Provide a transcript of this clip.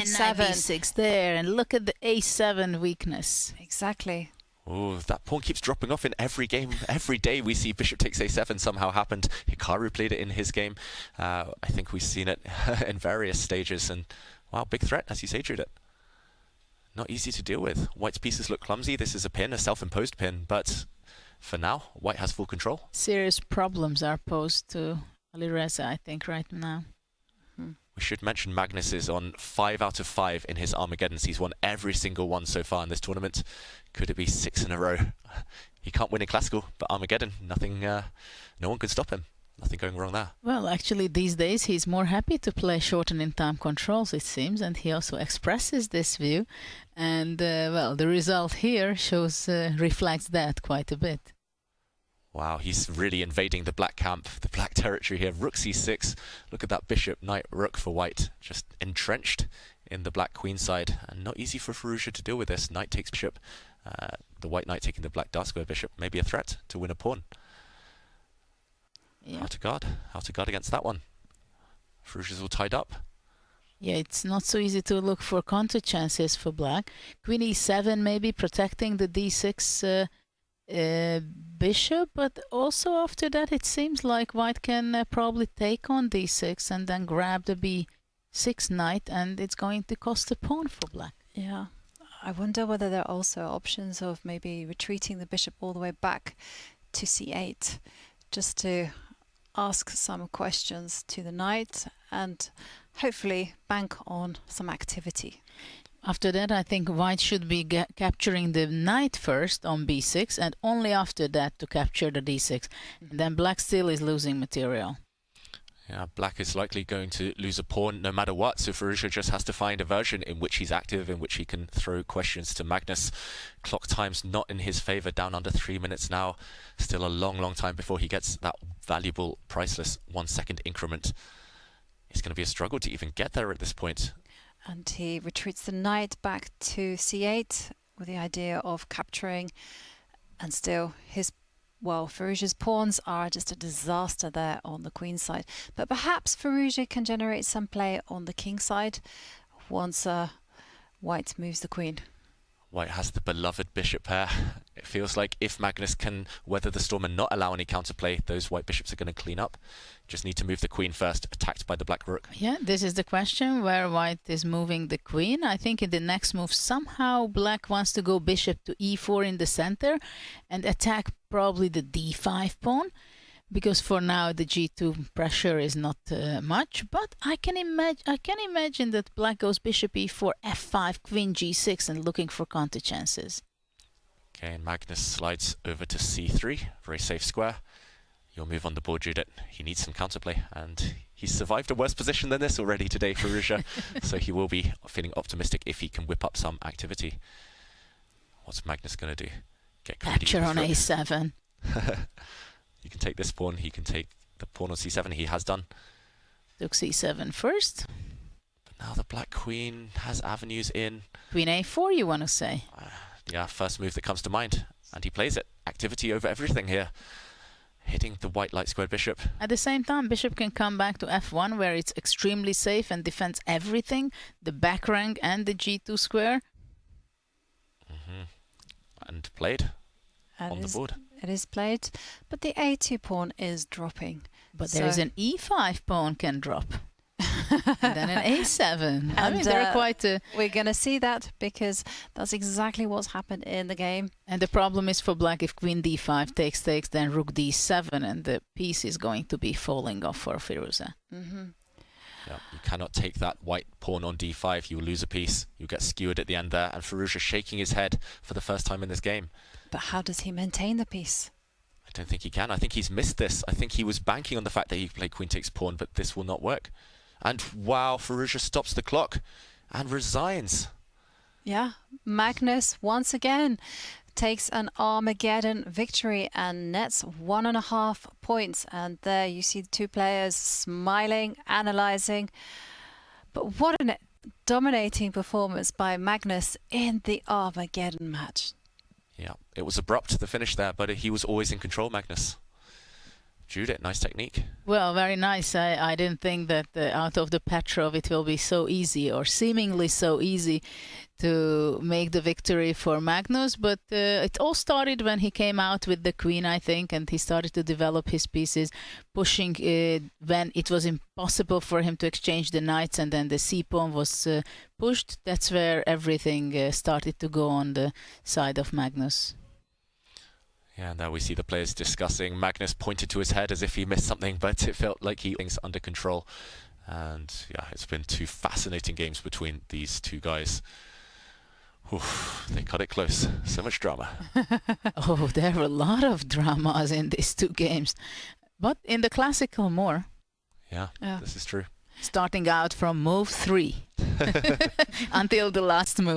And knight b6 there, and look at the a7 weakness. Exactly. Oh, that pawn keeps dropping off in every game. Every day we see bishop takes a7 somehow happened. Hikaru played it in his game. I think we've seen it in various stages. And wow, big threat, as you say, Judith. Not easy to deal with. White's pieces look clumsy. This is a pin, a self-imposed pin. But for now, White has full control. Serious problems are posed to Alireza, I think, right now. We should mention Magnus is on 5 out of 5 in his Armageddons. He's won every single one so far in this tournament. Could it be 6 in a row? He can't win in Classical, but Armageddon, nothing, no one could stop him. Nothing going wrong there. Well, actually, these days he's more happy to play short and in-time controls, it seems, and he also expresses this view. And, well, the result here shows, reflects that quite a bit. Wow, he's really invading the black camp, the black territory here. Rook c6. Look at that bishop, knight, rook for white. Just entrenched in the black queen side. And not easy for Firouzja to deal with this. Knight takes bishop. The white knight taking the black dark square bishop. Maybe a threat to win a pawn. Yeah. How to guard? How to guard against that one? Firouzja's all tied up. Yeah, it's not so easy to look for counter chances for black. Queen e7 maybe protecting the d6 bishop, but also after that it seems like white can probably take on d6 and then grab the b6 knight, and it's going to cost a pawn for black. Yeah. I wonder whether there are also options of maybe retreating the bishop all the way back to c8, just to ask some questions to the knight and hopefully bank on some activity. After that, I think white should be capturing the knight first on b6, and only after that to capture the d6. And then black still is losing material. Yeah, black is likely going to lose a pawn no matter what, so Firouzja just has to find a version in which he's active, in which he can throw questions to Magnus. Clock time's not in his favour, down under 3 minutes now. Still a long, long time before he gets that valuable, priceless 1 second increment. It's going to be a struggle to even get there at this point. And he retreats the knight back to c8 with the idea of capturing, and still Firouzja's pawns are just a disaster there on the queen side. But perhaps Firouzja can generate some play on the king side once white moves the queen. White has the beloved bishop pair. It feels like if Magnus can weather the storm and not allow any counterplay, those white bishops are going to clean up. Just need to move the queen first, attacked by the black rook. Yeah, this is the question where white is moving the queen. I think in the next move somehow black wants to go bishop to e4 in the center and attack probably the d5 pawn, because for now the g2 pressure is not much. But I can imagine that black goes bishop e4, f5, queen g6 and looking for counter chances. Okay, and Magnus slides over to c3, very safe square. Your move on the board, Judith. He needs some counterplay, and he's survived a worse position than this already today, Firouzja. So he will be feeling optimistic if he can whip up some activity. What's Magnus going to do? Get Capture on a7. You can take this pawn. He can take the pawn on c7. He has done. Took c7 first. But now the black queen has avenues in. Queen a4, you want to say? Yeah, first move that comes to mind. And he plays it. Activity over everything here. Hitting the white light squared bishop. At the same time, bishop can come back to f1, where it's extremely safe and defends everything, the back rank and the g2 square. And played on the board. It is played, but the a2 pawn is dropping. But there is an e5 pawn can drop. And then an a7. I mean, they're quite... we're going to see that, because that's exactly what's happened in the game. And the problem is for black, if queen d5 takes, then rook d7, and the piece is going to be falling off for Firouzja. Yeah, you cannot take that white pawn on d5. You will lose a piece. You get skewered at the end there. And Firouzja shaking his head for the first time in this game. But how does he maintain the piece? I don't think he can. I think he's missed this. I think he was banking on the fact that he played queen takes pawn, but this will not work. And wow, Firouzja stops the clock and resigns. Yeah, Magnus once again takes an Armageddon victory and nets 1.5 points. And there you see the two players smiling, analysing. But what a dominating performance by Magnus in the Armageddon match. Yeah, it was abrupt, the finish there, but he was always in control, Magnus. Judith, nice technique. Well, very nice. I didn't think that out of the Petrov it will be so easy, or seemingly so easy, to make the victory for Magnus. But it all started when he came out with the queen, I think, and he started to develop his pieces, pushing when it was impossible for him to exchange the knights, and then the c-pawn was pushed. That's where everything started to go on the side of Magnus. Yeah, and there we see the players discussing. Magnus pointed to his head as if he missed something, but it felt like he things under control. And yeah, it's been two fascinating games between these two guys. Oof, they cut it close. So much drama. Oh, there were a lot of dramas in these two games, but in the classical more. Yeah, this is true. Starting out from move 3 until the last move.